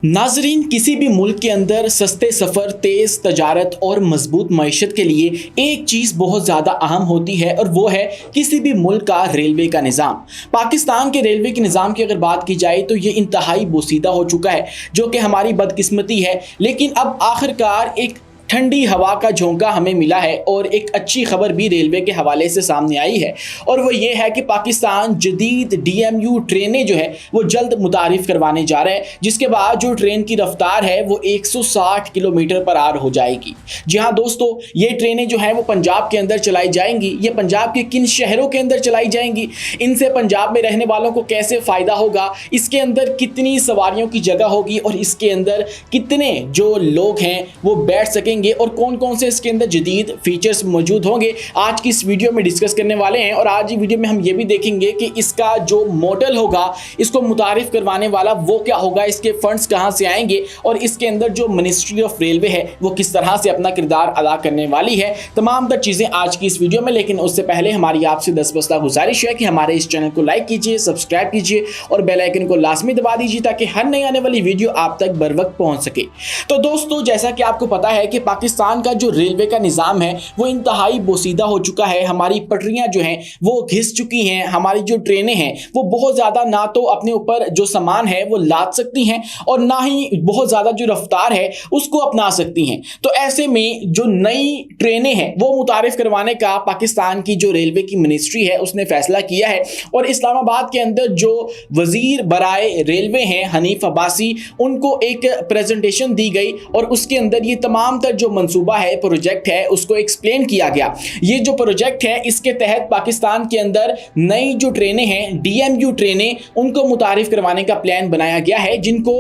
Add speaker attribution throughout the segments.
Speaker 1: नाजरीन, किसी भी मुल्क के अंदर सस्ते सफ़र, तेज़ तजारत और मजबूत मईशत के लिए एक चीज़ बहुत ज़्यादा अहम होती है और वो है किसी भी मुल्क का रेलवे का निज़ाम। पाकिस्तान के रेलवे के निज़ाम की अगर बात की जाए तो ये इंतहाई बोसीदा हो चुका है, जो कि हमारी बदकिस्मती है। लेकिन अब आखिरकार एक ठंडी हवा का झोंका हमें मिला है और एक अच्छी खबर भी रेलवे के हवाले से सामने आई है, और वो ये है कि पाकिस्तान जदीद DMU ट्रेनें जो है वो जल्द मुतारिफ करवाने जा रहा है, जिसके बाद जो ट्रेन की रफ्तार है वो 160 किलोमीटर पर आर हो जाएगी। जी हाँ दोस्तों, ये ट्रेनें जो हैं वो पंजाब के अंदर चलाई जाएंगी। ये पंजाब के किन शहरों के अंदर चलाई जाएंगी, इनसे पंजाब में रहने वालों को कैसे फ़ायदा होगा, इसके अंदर कितनी सवारियों की जगह होगी और इसके अंदर कितने जो लोग हैं वो बैठ सकेंगे और कौन कौन से इसके अंदर जदीद फीचर्स मौजूद होंगे, आज की इस वीडियो में डिस्कस करने वाले हैं। और आज की वीडियो में हम ये भी देखेंगे कि इसका जो मॉडल होगा, इसको मुतारिफ करवाने वाला वो क्या होगा, इसके फंड्स कहां से आएंगे और इसके अंदर जो मिनिस्ट्री ऑफ रेलवे है वो किस तरह से अपना किरदार अदा करने वाली है। तमाम तर चीज़ें आज की इस वीडियो में, लेकिन उससे पहले हमारी आपसे 10 बस्ता गुजारिश है कि हमारे इस चैनल को लाइक कीजिए, सब्सक्राइब कीजिए और बेल आइकन को लाजमी दबा दीजिए ताकि हर नई आने वाली वीडियो आप तक बर वक्त पहुंच सके। तो दोस्तों, जैसा कि आपको पता है कि पाकिस्तान का जो रेलवे का निज़ाम है वो इंतहाई बोसीदा हो चुका है। हमारी पटरियां जो हैं वो घिस चुकी हैं। हमारी जो ट्रेनें हैं वो बहुत ज़्यादा ना तो अपने ऊपर जो सामान है वो लाद सकती हैं और ना ही बहुत ज़्यादा जो रफ्तार है उसको अपना सकती हैं। तो ऐसे में जो नई ट्रेनें हैं वो मुतारिफ करवाने का पाकिस्तान की जो रेलवे की मिनिस्ट्री है उसने फैसला किया है। और इस्लामाबाद के अंदर जो वजीर बराए रेलवे हैं हनीफ अब्बासी, उनको एक प्रेजेंटेशन दी गई और उसके अंदर ये तमाम तर जो मंसूबा है, प्रोजेक्ट है, उसको एक्सप्लेन किया गया। ये जो प्रोजेक्ट है इसके तहत पाकिस्तान के अंदर नई जो ट्रेनें हैं DMU ट्रेनें, उनको मुतारिफ करवाने का प्लान बनाया गया है, जिनको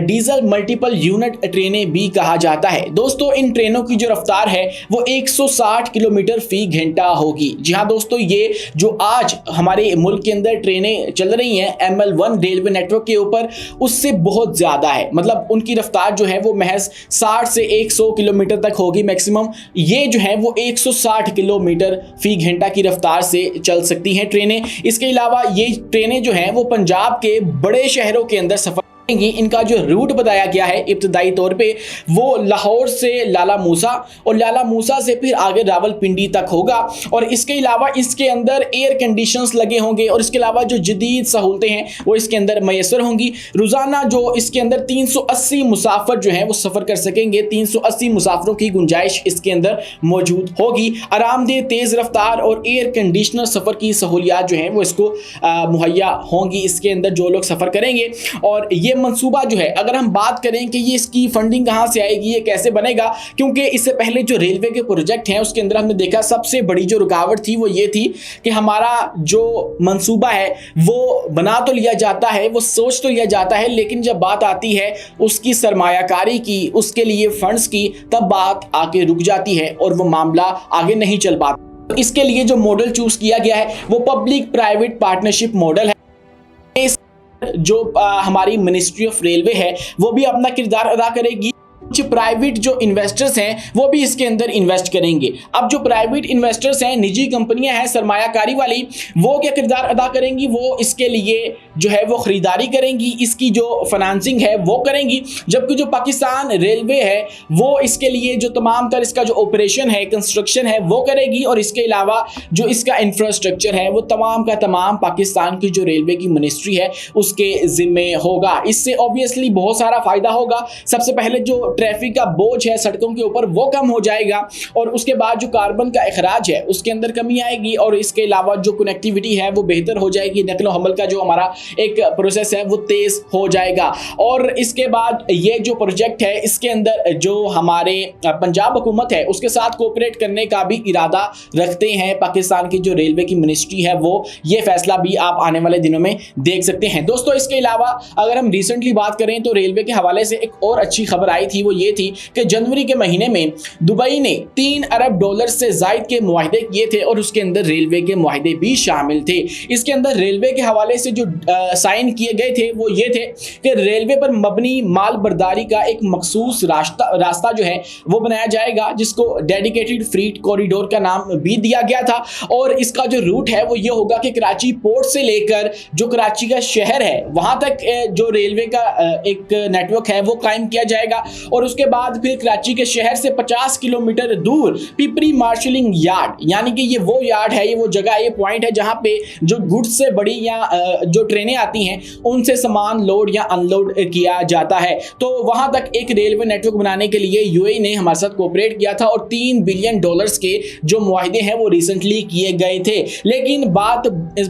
Speaker 1: डीजल मल्टीपल यूनिट ट्रेनें भी कहा जाता है। दोस्तों, इन ट्रेनों की जो रफ्तार है वो 160 किलोमीटर फी घंटा होगी। जी हाँ दोस्तों, ये जो आज हमारे मुल्क के अंदर ट्रेनें चल रही हैं ML1 रेलवे नेटवर्क के ऊपर, उससे बहुत ज़्यादा है। मतलब उनकी रफ्तार जो है वो महज 60 से 100 किलोमीटर तक होगी मैक्सिमम। ये जो है वो 160 किलोमीटर फी घंटा की रफ्तार से चल सकती हैं ट्रेनें। इसके अलावा ये ट्रेनें जो हैं वो पंजाब के बड़े शहरों के अंदर सफर। इनका जो रूट बताया गया है इब्तदाई तौर पे वो लाहौर से लाला मूसा और लाला मूसा से फिर आगे रावलपिंडी तक होगा। और इसके अलावा इसके अंदर एयर कंडीशंस लगे होंगे और इसके अलावा जो जदीद सहूलतें हैं वो इसके अंदर मैसर होंगी। रोज़ाना जो इसके अंदर 380 मुसाफिर जो हैं वो सफ़र कर सकेंगे। 380 मुसाफिरों की गुंजाइश इसके अंदर मौजूद होगी। आरामदेह, तेज़ रफ्तार और एयर कंडीशनर सफ़र की सहूलियात जो हैं वो इसको मुहैया होंगी इसके अंदर जो लोग सफ़र करेंगे। और ये मंसूबा जो है, अगर हम बात करें कि ये इसकी फंडिंग कहां से आएगी, ये कैसे बनेगा, क्योंकि इससे पहले जो रेलवे के प्रोजेक्ट हैं उसके अंदर हमने देखा सबसे बड़ी जो रुकावट थी वो ये थी कि हमारा जो मंसूबा है वो बना तो लिया जाता है, वो सोच तो लिया जाता है, लेकिन जब बात आती है उसकी सरमायाकारी की, उसके लिए फंड्स की, तब बात आके रुक जाती है और वो मामला आगे नहीं चल पाता। इसके लिए जो मॉडल चूज किया गया है वो पब्लिक प्राइवेट पार्टनरशिप मॉडल है। जो हमारी मिनिस्ट्री ऑफ रेलवे है वो भी अपना किरदार अदा करेगी। कुछ प्राइवेट जो इन्वेस्टर्स हैं वो भी इसके अंदर इन्वेस्ट करेंगे। अब जो प्राइवेट इन्वेस्टर्स हैं, निजी कंपनियां हैं सरमायाकारी वाली, वो क्या किरदार अदा करेंगी, वो इसके लिए जो है वो ख़रीदारी करेंगी, इसकी जो फाइनेंसिंग है वो करेंगी। जबकि जो पाकिस्तान रेलवे है वो इसके लिए जो तमाम तर इसका जो ऑपरेशन है, कंस्ट्रक्शन है वो करेगी। और इसके अलावा जो इसका इंफ्रास्ट्रक्चर है वो तमाम का तमाम पाकिस्तान की जो रेलवे की मिनिस्ट्री है उसके ज़िम्मे होगा। इससे ऑब्वियसली बहुत सारा फ़ायदा होगा। सबसे पहले जो ट्रैफिक का बोझ है सड़कों के ऊपर वो कम हो जाएगा और उसके बाद जो कार्बन का अखराज है उसके अंदर कमी आएगी। और इसके अलावा जो कनेक्टिविटी है वो बेहतर हो जाएगी। नकलो हमल का जो हमारा एक प्रोसेस है वो तेज़ हो जाएगा। और इसके बाद ये जो प्रोजेक्ट है इसके अंदर जो हमारे पंजाब हुकूमत है उसके साथ कोऑपरेट करने का भी इरादा रखते हैं पाकिस्तान की जो रेलवे की मिनिस्ट्री है वो। ये फैसला भी आप आने वाले दिनों में देख सकते हैं। दोस्तों, इसके अलावा अगर हम रिसेंटली बात करें तो रेलवे के हवाले से एक और अच्छी खबर आई थी, वो ये थी कि जनवरी के महीने में दुबई ने $3 अरब से जायद के मुआहदे किए थे और उसके अंदर रेलवे के मुआहदे भी शामिल थे। इसके अंदर रेलवे के हवाले से जो साइन किए गए थे वो ये थे कि रेलवे पर मबनी माल बर्दारी का एक मखसूस रास्ता जो है वो बनाया जाएगा, जिसको डेडिकेटेड फ्रीट कॉरिडोर का नाम भी दिया गया था। और इसका जो रूट है वो ये होगा कि कराची पोर्ट से लेकर जो कराची का शहर है वहां तक जो रेलवे का एक नेटवर्क है वो कायम किया जाएगा। और उसके बाद फिर कराची के शहर से 50 किलोमीटर दूर पिपरी मार्शलिंग यार्ड, यानी कि ये वो यार्ड है, ये वो जगह है, ये पॉइंट है जहां पे जो गुड्स से बड़ी या जो ट्रेनें आती हैं उनसे सामान लोड या अनलोड किया जाता है। तो वहां तक एक रेलवे नेटवर्क बनाने के लिए यूएई ने हमारे साथ कोऑपरेट किया था और $3 बिलियन के जो मुआहदे हैं वो रिसेंटली किए गए थे। लेकिन बात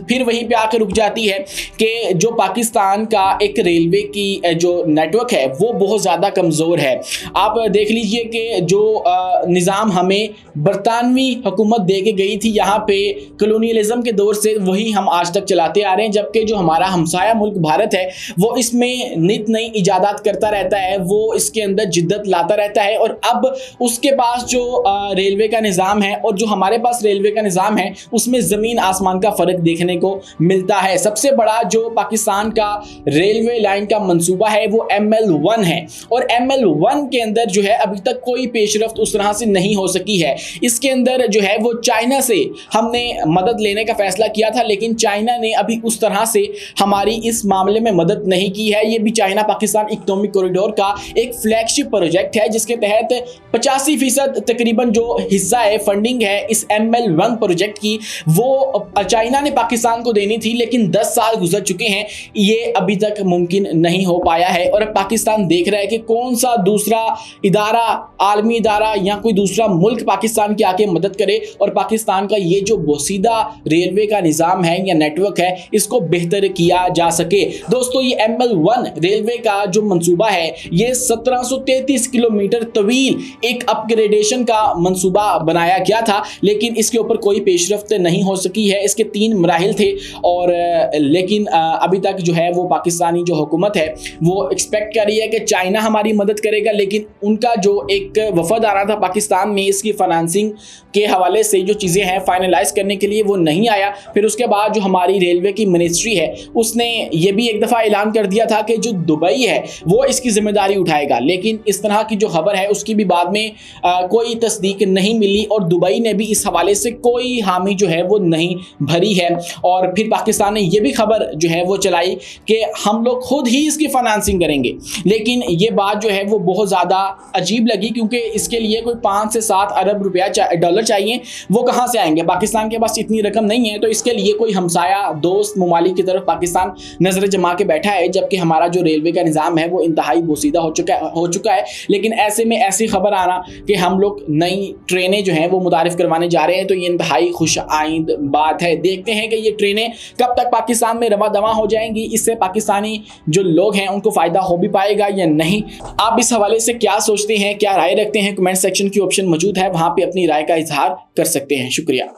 Speaker 1: फिर वहीं पे आकर रुक जाती है कि जो पाकिस्तान का एक रेलवे की जो नेटवर्क है वो बहुत ज़्यादा कमज़ोर है। आप देख लीजिए कि जो निज़ाम हमें बरतानवी हुकूमत दे के गई थी यहाँ पे कॉलोनियलिज्म के दौर से, वही हम आज तक चलाते आ रहे हैं। जबकि जो हमारा हमसाया मुल्क भारत है वो इसमें नित नई इजादात करता रहता है, वो इसके अंदर जिद्दत लाता रहता है। और अब उसके पास जो रेलवे का निज़ाम है और जो हमारे पास रेलवे का निज़ाम है उसमें ज़मीन आसमान का फ़र्क देखने को मिलता है। सबसे बड़ा जो पाकिस्तान का रेलवे लाइन का मंसूबा है वो ML1 है और ML1 के अंदर जो है अभी तक कोई पेशरफ्त उस तरह से नहीं हो सकी है। इसके अंदर जो है वो चाइना से हमने मदद लेने का फैसला किया था, लेकिन चाइना ने अभी उस तरह से हमारी इस मामले में मदद नहीं की है। ये भी चाइना पाकिस्तान इकोनॉमिक कॉरिडोर का एक फ्लैगशिप प्रोजेक्ट है जिसके तहत 85% तकरीबन जो हिस्सा है, फंडिंग है इस ML1 प्रोजेक्ट की, वो चाइना ने पाकिस्तान को देनी थी। लेकिन 10 साल गुजर चुके हैं, ये अभी तक मुमकिन नहीं हो पाया है। और अब पाकिस्तान देख रहा है कि कौन सा दूसरा इदारा, आलमी इदारा या कोई दूसरा मुल्क पाकिस्तान की आके मदद करे और पाकिस्तान का ये जो बोसीदा रेलवे का निज़ाम है या नेटवर्क है इसको बेहतर किया जा सके। दोस्तों, ये ML1 रेलवे का जो मंसूबा है ये 1733 किलोमीटर तवील एक अपग्रेडेशन का मंसूबा बनाया गया था, लेकिन इसके ऊपर कोई पेशरफ्त नहीं हो सकी है। इसके 3 मराहिल थे और लेकिन अभी तक जो है वो पाकिस्तानी जो हुकूमत है वो एक्सपेक्ट कर रही है कि चाइना हमारी मदद करेगा, लेकिन उनका जो एक वफद आ रहा था पाकिस्तान में इसकी फाइनेंसिंग के हवाले से जो चीज़ें हैं फाइनलाइज करने के लिए वो नहीं आया। फिर उसके बाद जो हमारी रेलवे की मिनिस्ट्री है उसने ये भी एक दफ़ा ऐलान कर दिया था कि जो दुबई है वो इसकी जिम्मेदारी उठाएगा, लेकिन इस तरह की जो खबर है उसकी भी बाद में कोई तस्दीक नहीं मिली और दुबई ने भी इस हवाले से कोई हामी जो है वो नहीं भरी है। और फिर पाकिस्तान ने ये भी खबर जो है वो चलाई कि हम लोग खुद ही इसकी फाइनेंसिंग करेंगे, लेकिन ये बात जो है वो बहुत ज़्यादा अजीब लगी क्योंकि इसके लिए कोई 5 से 7 अरब डॉलर चाहिए, वो कहाँ से आएंगे? पाकिस्तान के पास इतनी रकम नहीं है। तो इसके लिए कोई हमसाया दोस्त ममालिक की तरफ पाकिस्तान नज़र जमा के बैठा है, जबकि हमारा जो रेलवे का निज़ाम है वो इंतहाई बोसीदा हो चुका है। लेकिन ऐसे में ऐसी खबर आना कि हम लोग नई ट्रेनें जो हैं वो मुतारिफ करवाने जा रहे हैं तो ये इंतहाई खुश आइंद बात है। देखते हैं कि ये ट्रेनें कब तक पाकिस्तान में रवा दवा हो जाएंगी, इससे पाकिस्तानी जो लोग हैं उनको फ़ायदा हो भी पाएगा या नहीं। आप इस हवाले से क्या सोचते हैं, क्या राय रखते हैं? कमेंट सेक्शन की ऑप्शन मौजूद है, वहाँ पे अपनी राय का इजहार कर सकते हैं। शुक्रिया।